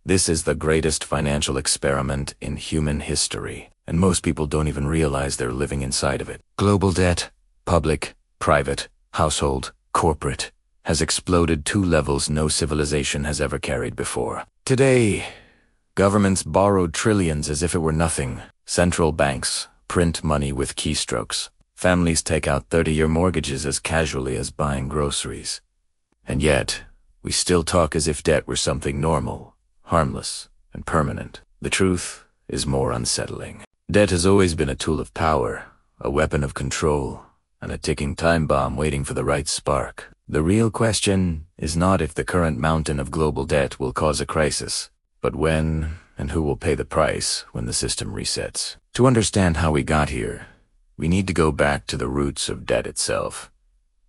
This is the greatest financial experiment in human history, and most people don't even realize they're living inside of it. Global debt, public, private, household, corporate, has exploded to levels no civilization has ever carried before. Today, governments borrow trillions as if it were nothing. Central banks print money with keystrokes. Families take out 30-year mortgages as casually as buying groceries. And yet, we still talk as if debt were something normal, harmless, and permanent. The truth is more unsettling. Debt has always been a tool of power, a weapon of control, and a ticking time bomb waiting for the right spark. The real question is not if the current mountain of global debt will cause a crisis, but when and who will pay the price when the system resets. To understand how we got here, we need to go back to the roots of debt itself.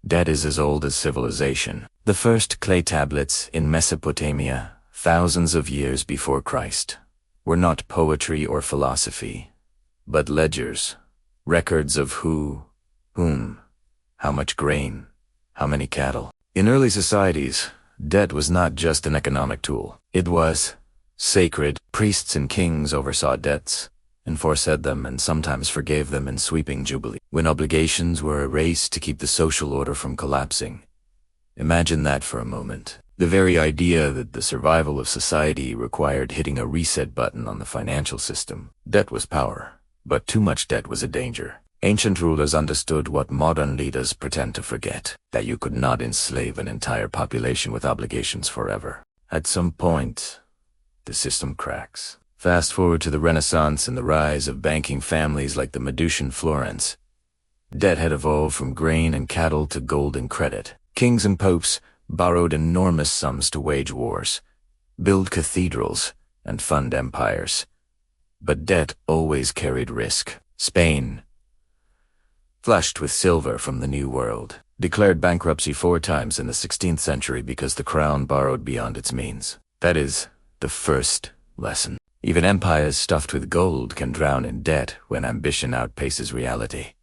Debt is as old as civilization. The first clay tablets in Mesopotamia, thousands of years before Christ, were not poetry or philosophy, but ledgers, records of who, whom, how much grain, how many cattle. In early societies, debt was not just an economic tool. It was sacred. Priests and kings oversaw debts, enforced them, and sometimes forgave them in sweeping jubilee. When obligations were erased to keep the social order from collapsing. Imagine that for a moment. The very idea that the survival of society required hitting a reset button on the financial system. Debt was power, but too much debt was a danger. Ancient rulers understood what modern leaders pretend to forget, that you could not enslave an entire population with obligations forever. At some point, the system cracks. Fast forward to the Renaissance and the rise of banking families like the Medicean Florence. Debt had evolved from grain and cattle to gold and credit. Kings and popes borrowed enormous sums to wage wars, build cathedrals, and fund empires. But debt always carried risk. Spain, flushed with silver from the New World, declared bankruptcy 4 times in the 16th century because the crown borrowed beyond its means. That is the first lesson. Even empires stuffed with gold can drown in debt when ambition outpaces reality.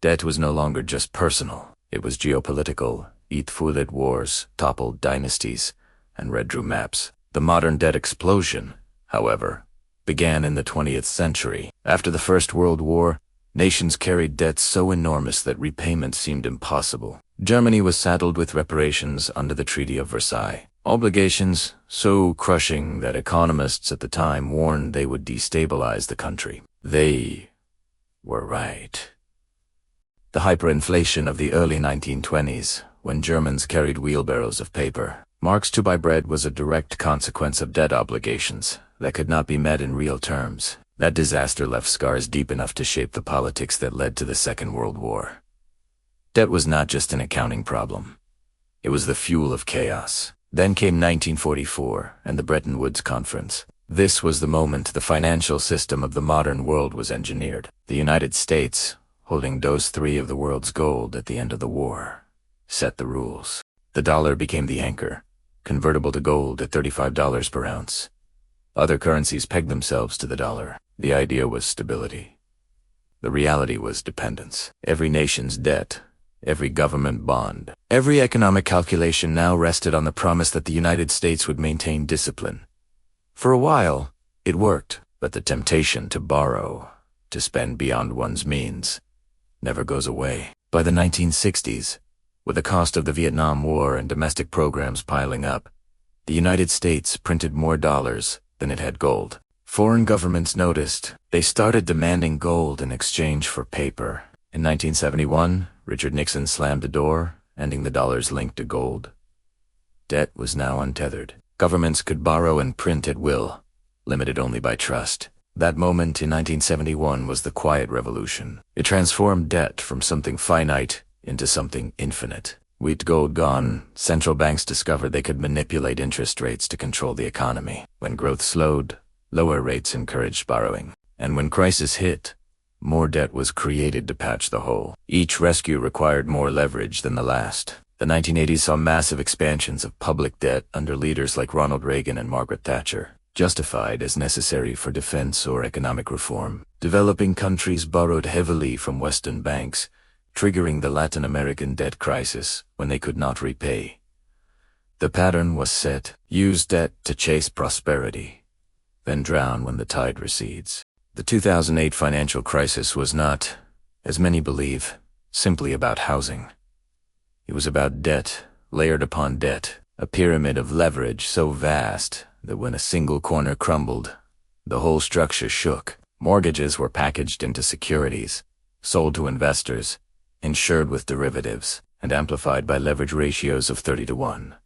Debt was no longer just personal. It was geopolitical. It fueled wars, toppled dynasties, and redrew maps. The modern debt explosion, however, began in the 20th century. After the First World War, nations carried debts so enormous that repayment seemed impossible. Germany was saddled with reparations under the Treaty of Versailles. Obligations so crushing that economists at the time warned they would destabilize the country. They were right. The hyperinflation of the early 1920s, when Germans carried wheelbarrows of paper, marks to buy bread, was a direct consequence of debt obligations that could not be met in real terms. That disaster left scars deep enough to shape the politics that led to the Second World War. Debt was not just an accounting problem. It was the fuel of chaos. Then came 1944 and the Bretton Woods Conference. This was the moment the financial system of the modern world was engineered. The United States, holding dose 3 of the world's gold at the end of the war, set the rules. The dollar became the anchor, convertible to gold at $35 per ounce. Other currencies pegged themselves to the dollar. The idea was stability. The reality was dependence. Every nation's debt, every government bond, every economic calculation now rested on the promise that the United States would maintain discipline. For a while, it worked, but the temptation to borrow, to spend beyond one's means, never goes away. By the 1960s, with the cost of the Vietnam War and domestic programs piling up, the United States printed more dollars than it had gold. Foreign governments noticed. They started demanding gold in exchange for paper. In 1971, Richard Nixon slammed the door, ending the dollar's link to gold. Debt was now untethered. Governments could borrow and print at will, limited only by trust. That moment in 1971 was the quiet revolution. It transformed debt from something finite into something infinite. With gold gone, central banks discovered they could manipulate interest rates to control the economy. When growth slowed, lower rates encouraged borrowing. And when crisis hit, more debt was created to patch the hole. Each rescue required more leverage than the last. The 1980s saw massive expansions of public debt under leaders like Ronald Reagan and Margaret Thatcher, justified as necessary for defense or economic reform. Developing countries borrowed heavily from Western banks, triggering the Latin American debt crisis when they could not repay. The pattern was set: use debt to chase prosperity, then drown when the tide recedes. The 2008 financial crisis was not, as many believe, simply about housing. It was about debt layered upon debt, a pyramid of leverage so vast that when a single corner crumbled, the whole structure shook. Mortgages were packaged into securities, sold to investors, insured with derivatives, and amplified by leverage ratios of 30 to 1.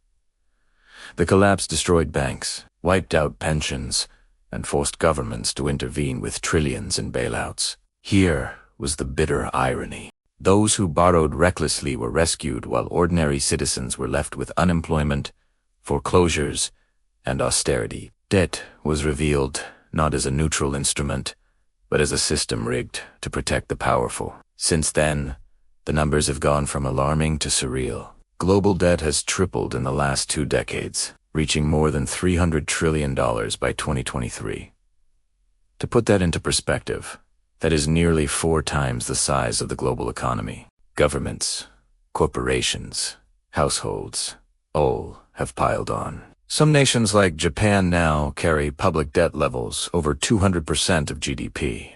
The collapse destroyed banks, wiped out pensions, and forced governments to intervene with trillions in bailouts. Here was the bitter irony. Those who borrowed recklessly were rescued, while ordinary citizens were left with unemployment, foreclosures, and austerity. Debt was revealed not as a neutral instrument, but as a system rigged to protect the powerful. Since then, the numbers have gone from alarming to surreal. Global debt has tripled in the last 2 decades, reaching more than $300 trillion by 2023. To put that into perspective, that is nearly 4 times the size of the global economy. Governments, corporations, households, all have piled on. Some nations like Japan now carry public debt levels over 200% of GDP.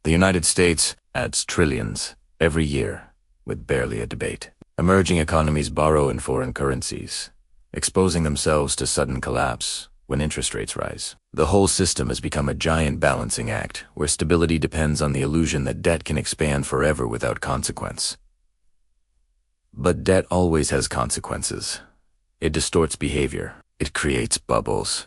The United States adds trillions every year with barely a debate. Emerging economies borrow in foreign currencies, exposing themselves to sudden collapse when interest rates rise. The whole system has become a giant balancing act where stability depends on the illusion that debt can expand forever without consequence. But debt always has consequences. It distorts behavior. It creates bubbles.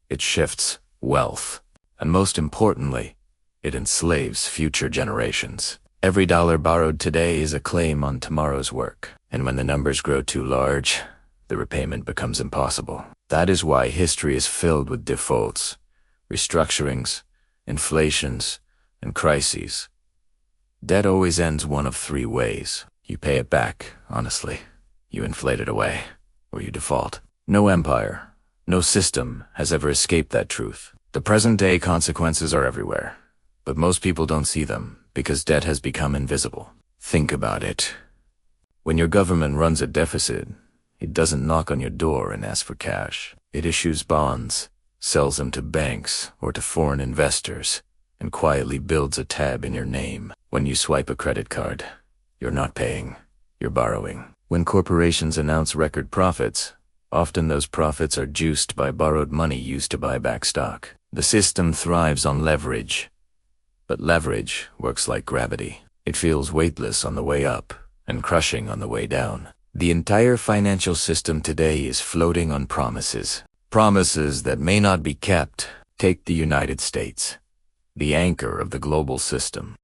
It shifts wealth. And most importantly, it enslaves future generations. Every dollar borrowed today is a claim on tomorrow's work. And when the numbers grow too large, the repayment becomes impossible. That is why history is filled with defaults, restructurings, inflations, and crises. Debt always ends one of 3 ways. You pay it back, honestly. You inflate it away, or you default. No empire, no system has ever escaped that truth. The present-day consequences are everywhere, but most people don't see them because debt has become invisible. Think about it. When your government runs a deficit, it doesn't knock on your door and ask for cash. It issues bonds, sells them to banks or to foreign investors, and quietly builds a tab in your name. When you swipe a credit card, you're not paying, you're borrowing. When corporations announce record profits, often those profits are juiced by borrowed money used to buy back stock. The system thrives on leverage, but leverage works like gravity. It feels weightless on the way up and crushing on the way down. The entire financial system today is floating on promises. Promises that may not be kept. Take the United States, the anchor of the global system.